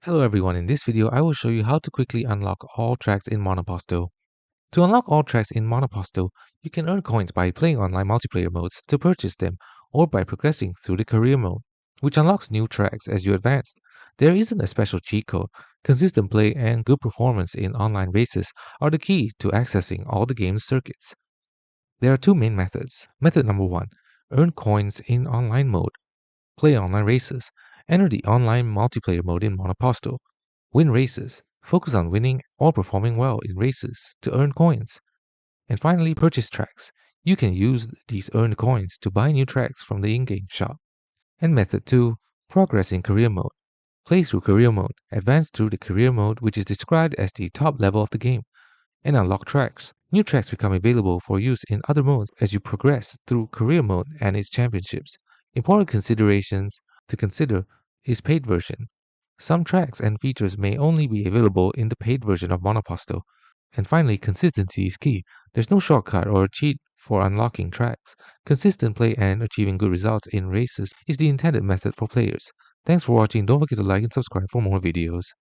Hello everyone, in this video I will show you how to quickly unlock all tracks in Monoposto. To unlock all tracks in Monoposto, you can earn coins by playing online multiplayer modes to purchase them, or by progressing through the career mode, which unlocks new tracks as you advance. There isn't a special cheat code. Consistent play and good performance in online races are the key to accessing all the game's circuits. There are two main methods. Method number 1, earn coins in online mode. Play online races. Enter the online multiplayer mode in Monoposto. Win races. Focus on winning or performing well in races to earn coins. And finally, purchase tracks. You can use these earned coins to buy new tracks from the in-game shop. And method 2, progress in career mode. Play through career mode. Advance through the career mode, which is described as the top level of the game, and unlock tracks. New tracks become available for use in other modes as you progress through career mode and its championships. Important considerations to consider is paid version. Some tracks and features may only be available in the paid version of Monoposto. And finally, consistency is key. There's no shortcut or cheat for unlocking tracks. Consistent play and achieving good results in races is the intended method for players. Thanks for watching. Don't forget to like and subscribe for more videos.